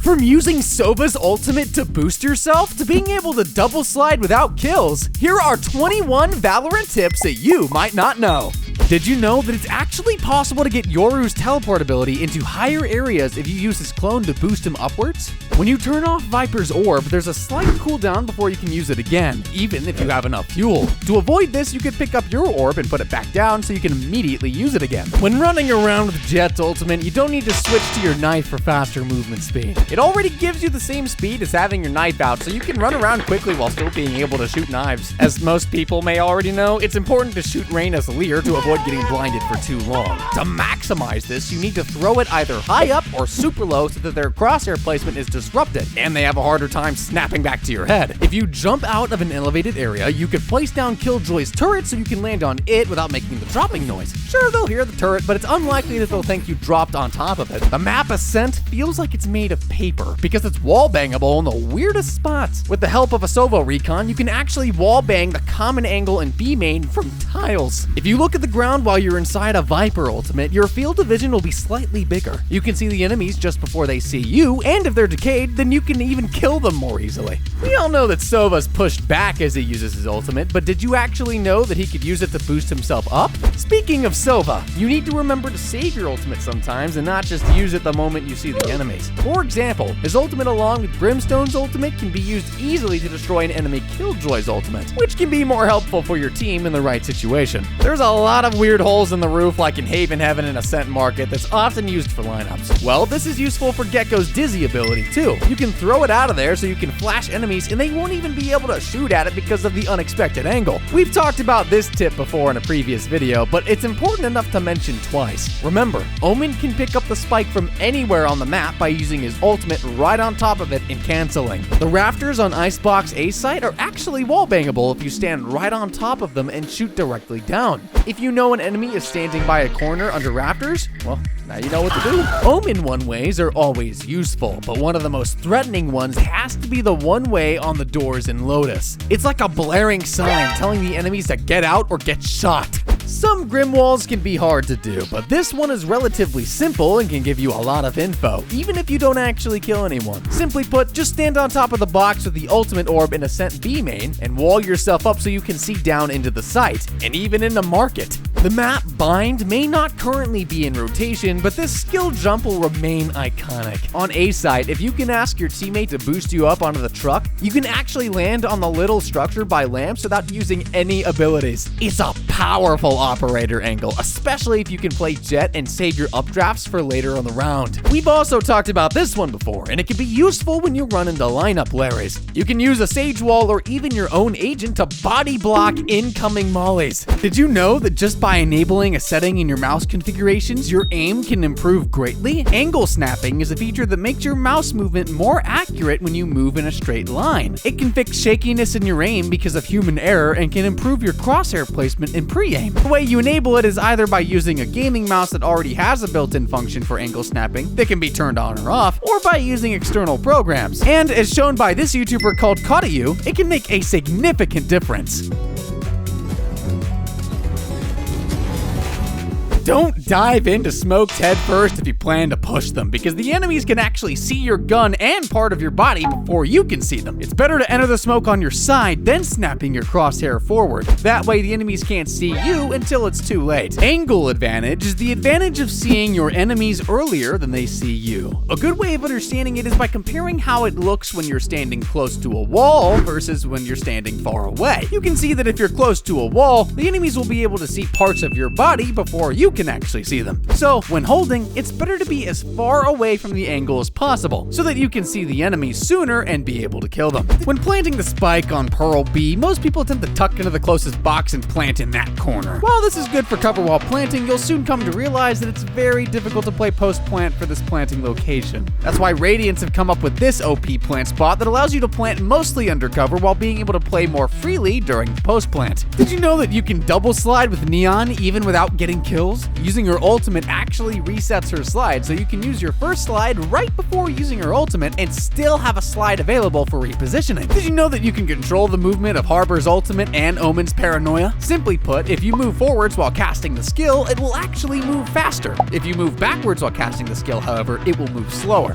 From using Sova's ultimate to boost yourself, to being able to double slide without kills, here are 21 Valorant tips that you might not know. Did you know that it's actually possible to get Yoru's teleport ability into higher areas if you use his clone to boost him upwards? When you turn off Viper's orb, there's a slight cooldown before you can use it again, even if you have enough fuel. To avoid this, you could pick up your orb and put it back down so you can immediately use it again. When running around with Jet's ultimate, you don't need to switch to your knife for faster movement speed. It already gives you the same speed as having your knife out, so you can run around quickly while still being able to shoot knives. As most people may already know, it's important to shoot Reyna's Leer to avoid getting blinded for too long. To maximize this, you need to throw it either high up or super low so that their crosshair placement is disrupted, and they have a harder time snapping back to your head. If you jump out of an elevated area, you could place down Killjoy's turret so you can land on it without making the dropping noise. Sure, they'll hear the turret, but it's unlikely that they'll think you dropped on top of it. The map Ascent feels like it's made of paper because it's wall bangable in the weirdest spots. With the help of a Sovo recon, you can actually wall bang the common angle in B main from tiles. If you look at the ground while you're inside a Viper ultimate, your field of vision will be slightly bigger. You can see the enemies just before they see you, and if they're decayed, then you can even kill them more easily. We all know that Sova's pushed back as he uses his ultimate, but did you actually know that he could use it to boost himself up? Speaking of Sova, you need to remember to save your ultimate sometimes and not just use it the moment you see the enemies. For example, his ultimate along with Brimstone's ultimate can be used easily to destroy an enemy Killjoy's ultimate, which can be more helpful for your team in the right situation. There's a lot of weird holes in the roof like in Haven Heaven and Ascent Market that's often used for lineups. Well, this is useful for Gekko's Dizzy ability too. You can throw it out of there so you can flash enemies and they won't even be able to shoot at it because of the unexpected angle. We've talked about this tip before in a previous video, but it's important enough to mention twice. Remember, Omen can pick up the spike from anywhere on the map by using his ultimate right on top of it and canceling. The rafters on Icebox A site are actually wall bangable if you stand right on top of them and shoot directly down. If you know an enemy is standing by a corner under rafters, well, now you know what to do. Omen one-ways are always useful, but one of the most threatening ones has to be the one-way on the doors in Lotus. It's like a blaring sign telling the enemies to get out or get shot. Some Grim Walls can be hard to do, but this one is relatively simple and can give you a lot of info, even if you don't actually kill anyone. Simply put, just stand on top of the box with the ultimate orb in Ascent B main and wall yourself up so you can see down into the site, and even in the market. The map Bind may not currently be in rotation, but this skill jump will remain iconic. On A site, if you can ask your teammate to boost you up onto the truck, you can actually land on the little structure by lamps without using any abilities. It's a powerful operator angle, especially if you can play Jet and save your updrafts for later on the round. We've also talked about this one before, and it can be useful when you run into lineup Larrys. You can use a Sage Wall or even your own agent to body block incoming mollies. Did you know that just by enabling a setting in your mouse configurations, your aim can improve greatly? Angle snapping is a feature that makes your mouse movement more accurate when you move in a straight line. It can fix shakiness in your aim because of human error and can improve your crosshair placement in pre-aim. The way you enable it is either by using a gaming mouse that already has a built-in function for angle snapping that can be turned on or off, or by using external programs. And as shown by this YouTuber called Kotayu, it can make a significant difference. Don't dive into smokes head first if you plan to push them, because the enemies can actually see your gun and part of your body before you can see them. It's better to enter the smoke on your side, then snapping your crosshair forward. That way the enemies can't see you until it's too late. Angle advantage is the advantage of seeing your enemies earlier than they see you. A good way of understanding it is by comparing how it looks when you're standing close to a wall versus when you're standing far away. You can see that if you're close to a wall, the enemies will be able to see parts of your body before you can actually see them. So when holding, it's better to be as far away from the angle as possible so that you can see the enemies sooner and be able to kill them. When planting the spike on Pearl B, most people tend to tuck into the closest box and plant in that corner. While this is good for cover while planting, you'll soon come to realize that it's very difficult to play post-plant for this planting location. That's why Radiants have come up with this OP plant spot that allows you to plant mostly undercover while being able to play more freely during the post-plant. Did you know that you can double slide with Neon even without getting kills? Using her ultimate actually resets her slide, so you can use your first slide right before using her ultimate and still have a slide available for repositioning. Did you know that you can control the movement of Harbor's ultimate and Omen's paranoia? Simply put, if you move forwards while casting the skill, it will actually move faster. If you move backwards while casting the skill, however, it will move slower.